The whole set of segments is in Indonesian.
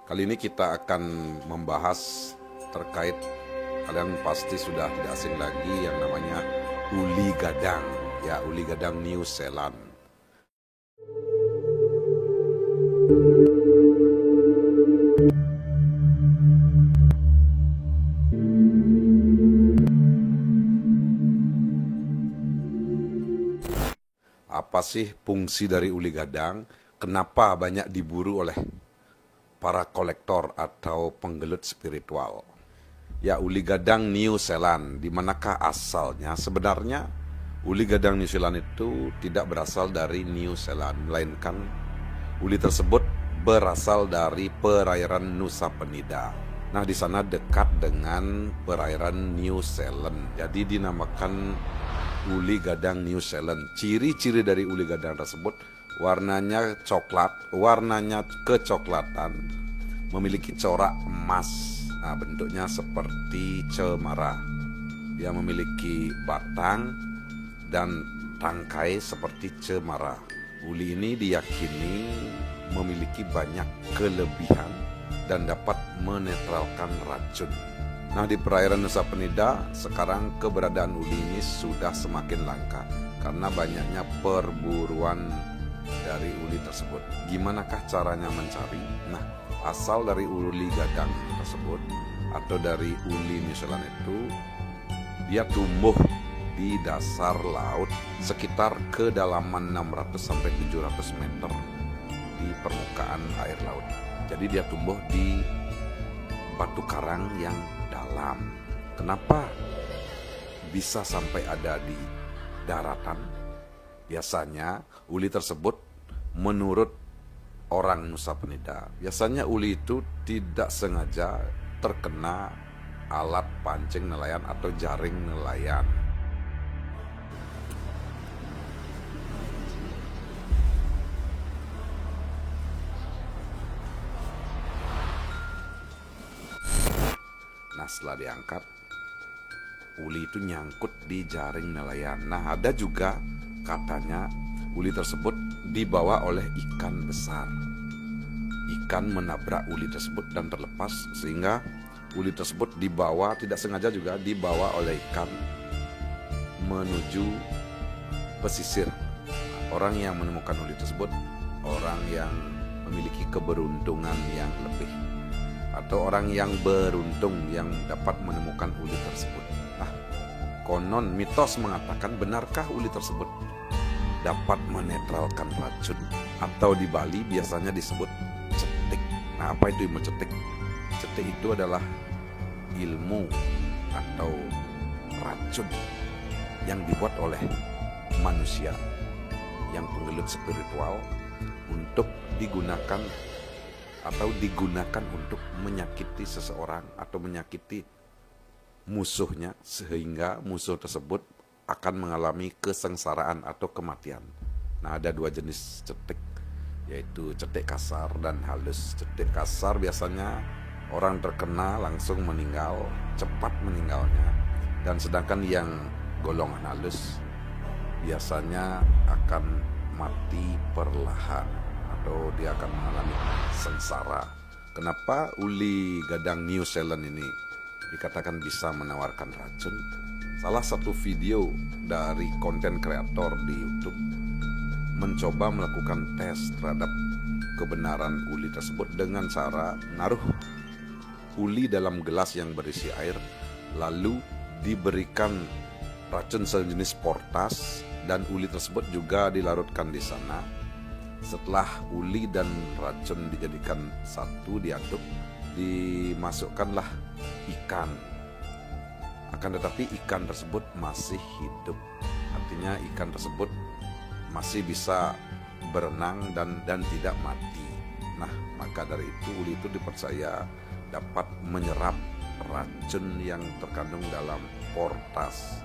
Kali ini kita akan membahas terkait, kalian pasti sudah tidak asing lagi yang namanya uli gadang. Ya, uli gadang New Zealand. Apa sih fungsi dari uli gadang? Kenapa banyak diburu oleh para kolektor atau penggelut spiritual? Ya, uli gadang New Zealand, di manakah asalnya? Sebenarnya uli gadang New Zealand itu tidak berasal dari New Zealand, melainkan uli tersebut berasal dari perairan Nusa Penida. Nah, di sana dekat dengan perairan New Zealand. Jadi dinamakan uli gadang New Zealand. Ciri-ciri dari uli gadang tersebut warnanya coklat, warnanya kecoklatan, memiliki corak emas. Nah, bentuknya seperti cemara. Dia memiliki batang dan tangkai seperti cemara. Uli ini diyakini memiliki banyak kelebihan dan dapat menetralkan racun. Nah, di perairan Nusa Penida sekarang keberadaan uli ini sudah semakin langka karena banyaknya perburuan dari uli tersebut. Gimanakah caranya mencari? Nah, asal dari uli gadang tersebut atau dari uli New Zealand itu, dia tumbuh di dasar laut sekitar kedalaman 600 sampai 700 meter di permukaan air laut. Jadi dia tumbuh di batu karang yang dalam. Kenapa bisa sampai ada di daratan? Biasanya uli tersebut menurut orang Nusa Penida, biasanya uli itu tidak sengaja terkena alat pancing nelayan atau jaring nelayan. Nah, setelah diangkat, uli itu nyangkut di jaring nelayan. Nah, ada juga katanya uli tersebut dibawa oleh ikan besar. Ikan menabrak uli tersebut dan terlepas, sehingga uli tersebut dibawa, tidak sengaja juga dibawa oleh ikan menuju pesisir. Orang yang menemukan uli tersebut, orang yang memiliki keberuntungan yang lebih, atau orang yang beruntung yang dapat menemukan uli tersebut. Nah, konon mitos mengatakan, benarkah uli tersebut dapat menetralkan racun, atau di Bali biasanya disebut cetik. Nah, apa itu ilmu cetik? Cetik itu adalah ilmu atau racun yang dibuat oleh manusia yang penggelut spiritual untuk digunakan untuk menyakiti seseorang atau menyakiti musuhnya, sehingga musuh tersebut akan mengalami kesengsaraan atau kematian. Nah, ada dua jenis cetik, yaitu cetik kasar dan halus. Cetik kasar biasanya orang terkena langsung meninggal, cepat meninggalnya. Dan sedangkan yang golongan halus biasanya akan mati perlahan, atau dia akan mengalami sengsara. Kenapa uli gadang New Zealand ini dikatakan bisa menawarkan racun? Salah satu video dari konten kreator di YouTube mencoba melakukan tes terhadap kebenaran uli tersebut dengan cara menaruh uli dalam gelas yang berisi air, lalu diberikan racun sejenis portas, dan uli tersebut juga dilarutkan di sana. Setelah uli dan racun dijadikan satu, diaduk, dimasukkanlah ikan. Akan tetapi ikan tersebut masih hidup. Artinya ikan tersebut masih bisa berenang dan tidak mati. Nah, maka dari itu uli itu dipercaya dapat menyerap racun yang terkandung dalam portas.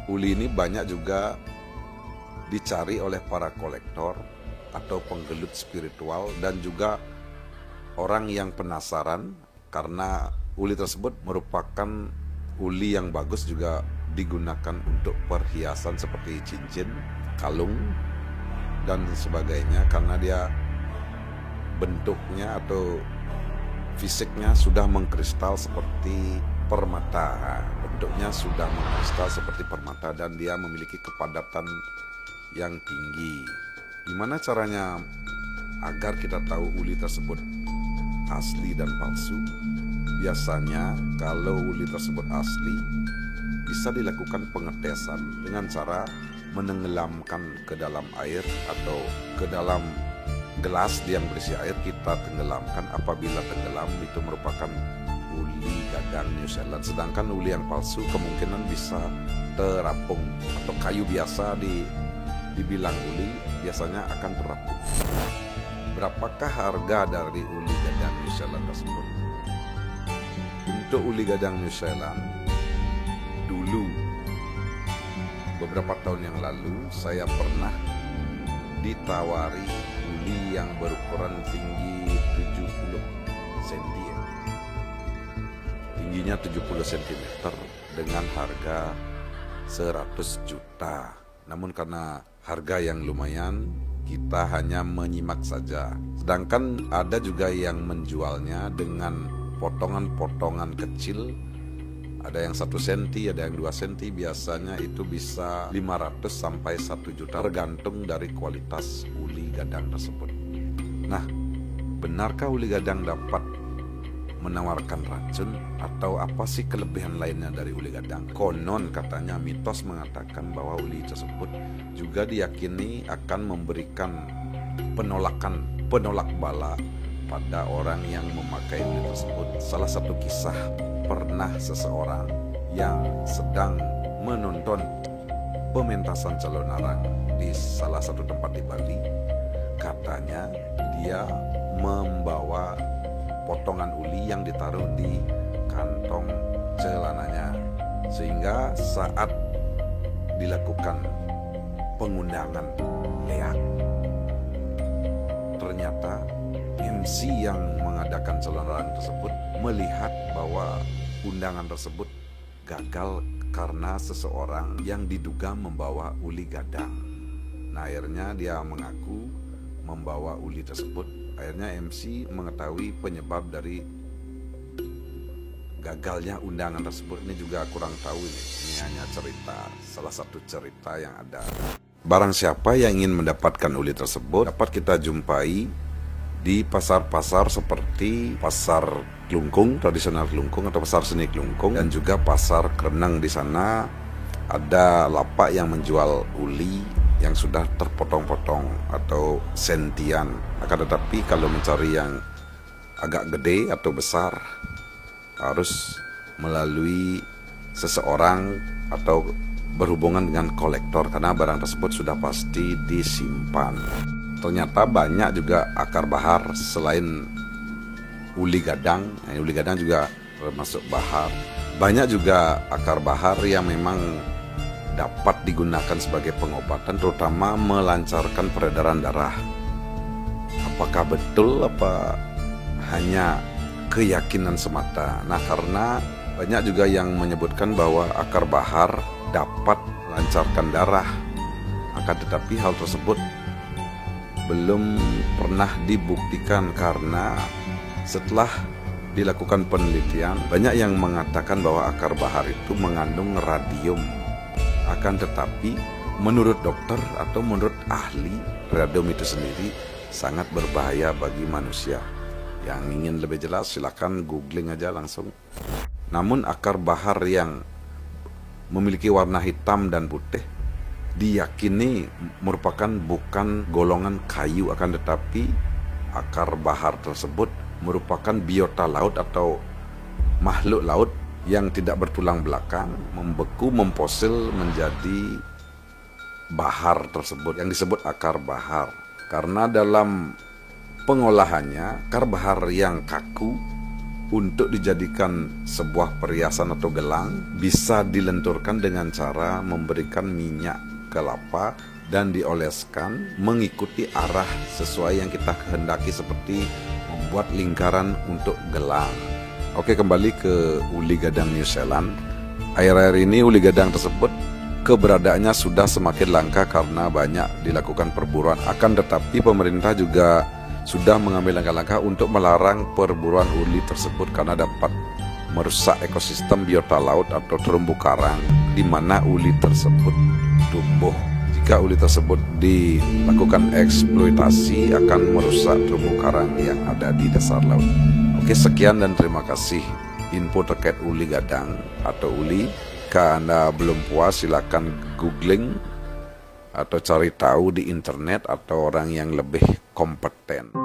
Uli ini banyak juga dicari oleh para kolektor atau penggelut spiritual, dan juga orang yang penasaran karena uli tersebut merupakan uli yang bagus, juga digunakan untuk perhiasan seperti cincin, kalung, dan sebagainya, karena dia bentuknya atau fisiknya sudah mengkristal seperti permata. Bentuknya sudah mengkristal seperti permata dan dia memiliki kepadatan yang tinggi. Gimana caranya agar kita tahu uli tersebut asli dan palsu? Biasanya kalau uli tersebut asli, bisa dilakukan pengetesan dengan cara menenggelamkan ke dalam air atau ke dalam gelas yang berisi air. Kita tenggelamkan. Apabila tenggelam, itu merupakan uli gadang New Zealand. Sedangkan uli yang palsu kemungkinan bisa terapung, atau kayu biasa dibilang uli biasanya akan terapung. Berapakah harga dari uli gadang New Zealand tersebut? Untuk uli gadang New Zealand, dulu beberapa tahun yang lalu saya pernah ditawari uli yang berukuran tinggi 70 cm. Tingginya 70 cm dengan harga 100 juta. Namun karena harga yang lumayan, kita hanya menyimak saja. Sedangkan ada juga yang menjualnya dengan potongan-potongan kecil. Ada yang 1 cm, ada yang 2 cm. Biasanya itu bisa 500 sampai 1 juta tergantung dari kualitas uli gadang tersebut. Nah, benarkah uli gadang dapat menawarkan racun, atau apa sih kelebihan lainnya dari uli gadang? Konon katanya mitos mengatakan bahwa uli tersebut juga diyakini akan memberikan penolak bala pada orang yang memakai uli tersebut. Salah satu kisah, pernah seseorang yang sedang menonton pementasan calon arang di salah satu tempat di Bali, katanya dia membawa potongan uli yang ditaruh di kantong celananya, sehingga saat dilakukan pengundangan leak, ternyata MC yang mengadakan calon arang tersebut melihat bahwa undangan tersebut gagal karena seseorang yang diduga membawa uli gadang. Nah, akhirnya dia mengaku membawa uli tersebut. Akhirnya MC mengetahui penyebab dari gagalnya undangan tersebut. Ini juga kurang tahu ini hanya cerita, salah satu cerita yang ada. Barang siapa yang ingin mendapatkan uli tersebut dapat kita jumpai di pasar-pasar seperti pasar Klungkung, tradisional Klungkung atau pasar seni Klungkung, dan juga pasar Kerenang. Di sana ada lapak yang menjual uli yang sudah terpotong-potong atau sentian. Akan tetapi kalau mencari yang agak gede atau besar, harus melalui seseorang atau berhubungan dengan kolektor, karena barang tersebut sudah pasti disimpan. Ternyata banyak juga akar bahar selain uli gadang. Uli gadang juga termasuk bahar. Banyak juga akar bahar yang memang dapat digunakan sebagai pengobatan, terutama melancarkan peredaran darah. Apakah betul apa hanya keyakinan semata? Nah, karena banyak juga yang menyebutkan bahwa akar bahar dapat melancarkan darah, akan tetapi hal tersebut belum pernah dibuktikan, karena setelah dilakukan penelitian banyak yang mengatakan bahwa akar bahar itu mengandung radium. Akan tetapi menurut dokter atau menurut ahli, radium itu sendiri sangat berbahaya bagi manusia. Yang ingin lebih jelas silakan googling aja langsung. Namun akar bahar yang memiliki warna hitam dan putih diyakini merupakan bukan golongan kayu, akan tetapi akar bahar tersebut merupakan biota laut atau makhluk laut yang tidak bertulang belakang, membeku, memfosil menjadi bahar tersebut yang disebut akar bahar. Karena dalam pengolahannya, akar bahar yang kaku untuk dijadikan sebuah perhiasan atau gelang bisa dilenturkan dengan cara memberikan minyak kelapa dan dioleskan mengikuti arah sesuai yang kita kehendaki, seperti membuat lingkaran untuk gelang. Oke, kembali ke uli gadang New Zealand. Akhir-akhir ini uli gadang tersebut keberadaannya sudah semakin langka karena banyak dilakukan perburuan. Akan tetapi pemerintah juga sudah mengambil langkah-langkah untuk melarang perburuan uli tersebut karena dapat merusak ekosistem biota laut atau terumbu karang di mana uli tersebut tumbuh. Jika uli tersebut dilakukan eksploitasi akan merusak terumbu karang yang ada di dasar laut. Oke, sekian dan terima kasih info terkait uli gadang atau uli. Jika Anda belum puas, silakan googling atau cari tahu di internet atau orang yang lebih kompeten.